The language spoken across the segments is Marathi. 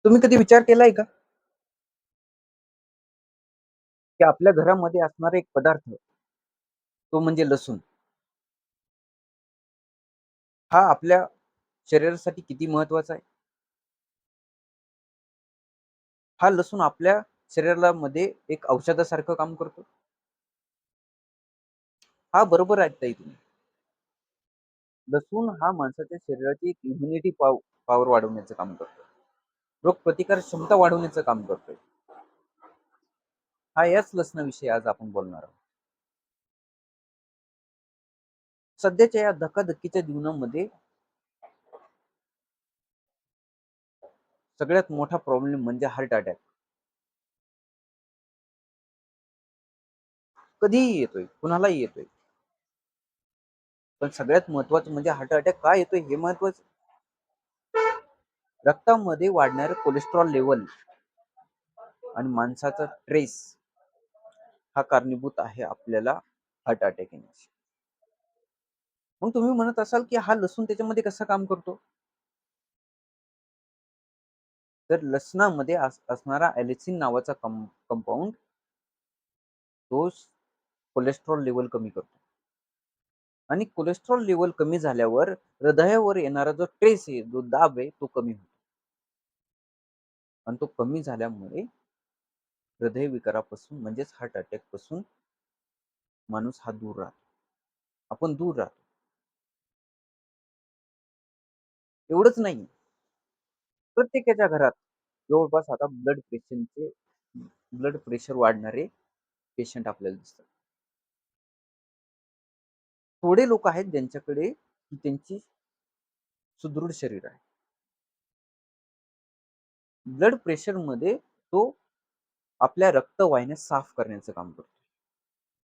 तुम्ही कधी विचार केलाय का, की आपल्या घरामध्ये असणारा एक पदार्थ, तो म्हणजे लसूण. हा आपल्या शरीरासाठी किती महत्वाचा आहे? हा लसूण आपल्या शरीराला मध्ये एक औषधासारखं काम करतो. हा बरोबर ऐकताय तुम्ही. लसूण हा माणसाच्या शरीराची एक इम्युनिटी पॉवर वाढवण्याचं काम करतो. रोगप्रतिकार क्षमता वाढवण्याचं काम करतोय. हा याच लसणाविषयी आज आपण बोलणार आहोत. सध्याच्या या धकाधकीच्या जीवनामध्ये सगळ्यात मोठा प्रॉब्लेम म्हणजे हार्ट अटॅक. कधीही येतोय, कुणालाही येतोय. पण सगळ्यात महत्त्वाचं म्हणजे हार्ट अटॅक का येतोय हे महत्त्वाचं. रक्तामध्ये वाढणारे कोलेस्ट्रॉल लेवल आणि माणसाचा ट्रेस हा कारणीभूत आहे आपल्याला हार्ट अटॅक येण्याची. मग तुम्ही म्हणत असाल, की हा लसूण त्याच्यामध्ये कसं काम करतो? तर लसणामध्ये असणारा ॲलिसिन नावाचा कंपाउंड तो कोलेस्ट्रॉल लेवल कमी करतो. आणि कोलेस्ट्रॉल लेवल कमी झाल्यावर हृदयावर येणारा जो ट्रेस आहे, जो दाब आहे, तो कमी होतो. आणि तो कमी झाल्यामुळे हृदयविकारापासून म्हणजेच हार्ट अटॅक पासून माणूस हा दूर राहतो. आपण दूर राहतो. एवढंच नाही, प्रत्येकाच्या घरात जवळपास आता ब्लड प्रेशर वाढणारे पेशंट आपल्याला दिसतात. थोडे लोक आहेत ज्यांच्याकडे त्यांची सुदृढ शरीर आहे. ब्लड प्रेशर मध्ये तो आपल्या रक्तवाहिन्या साफ करण्याचं काम करतो.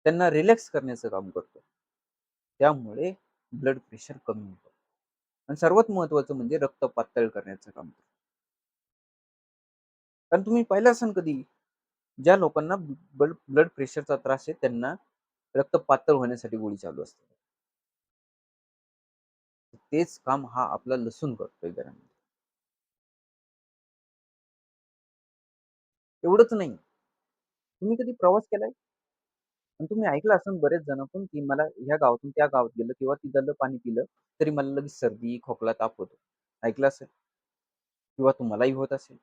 त्यांना रिलॅक्स करण्याचं काम करतो. त्यामुळे ब्लड प्रेशर कमी होतं. आणि सर्वात महत्त्वाचं म्हणजे रक्त पातळ करण्याचं काम करतो. कारण तुम्ही पाहिलं असाल कधी, ज्या लोकांना ब्लड प्रेशरचा त्रास आहे त्यांना रक्त पातळ होण्यासाठी गोळी चालू असते. तेच काम हा आपला लसूण करतोय घरामध्ये. एवढंच नाही, तुम्ही कधी प्रवास केलाय? आणि तुम्ही ऐकलं असेल बरेच जण पण, की मला ह्या गावातून त्या गावात गेलं किंवा तिथलं पाणी पिलं तरी मला लगेच सर्दी, खोकला, ताप होतो. ऐकलं असेल किंवा तुम्हालाही होत असेल.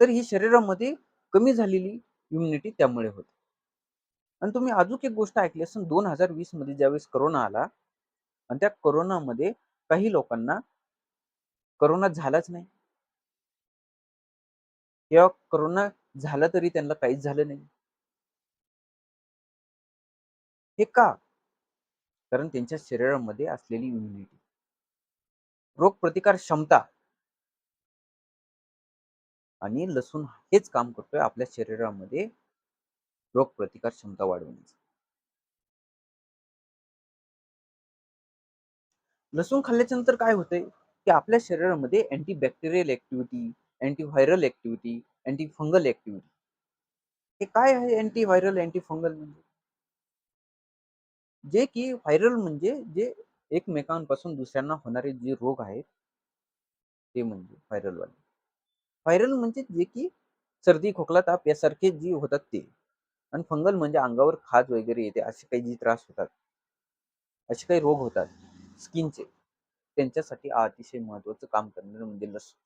तर ही शरीरामध्ये कमी झालेली इम्युनिटी त्यामुळे होते. आणि तुम्ही अजून एक गोष्ट ऐकली असेल 2020 मध्ये ज्यावेळेस कोरोना आला आणि त्या कोरोनामध्ये काही लोकांना कोरोना झालाच नाही किंवा कोरोना झाला तरी त्यांना काहीच झालं नाही. हे का? कारण त्यांच्या शरीरामध्ये असलेली इम्युनिटी, रोगप्रतिकार क्षमता आणि लसूण हेच काम करतोय आपल्या शरीरामध्ये रोगप्रतिकार क्षमता वाढवण्याचं. लसूण खाल्ल्याच्या नंतर काय होतंय, की आपल्या शरीरामध्ये antibacterial activity, antiviral activity, anti fungal activity. हे काय आहे अँटी व्हायरल, अँटी फंगल म्हणजे? जे की व्हायरल म्हणजे जे एकमेकांपासून दुसऱ्यांना होणारे जे रोग आहेत, ते म्हणजे व्हायरल वाले. व्हायरल म्हणजे जे की सर्दी, खोकला, ताप यासारखे जे होतात ते. आणि फंगल म्हणजे अंगावर खाज वगैरे येते असे काही जे त्रास होतात, असे काही रोग होतात स्किनचे, त्यांच्यासाठी अतिशय महत्त्वाचं काम करणारं म्हणजे लसूण.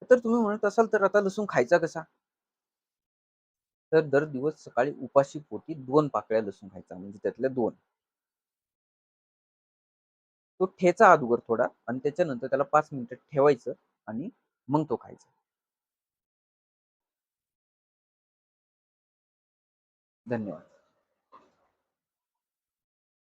तर तुम्ही म्हणत असाल तर आता लसूण खायचा कसा? तर दर दिवस सकाळी उपाशी पोटी 2 पाकळ्या लसूण खायचा म्हणजे त्यातल्या 2. तो ठेचा अगोदर थोडा आणि त्याच्यानंतर त्याला 5 मिनिटं ठेवायचं आणि मग तो खायचा. धन्यवाद.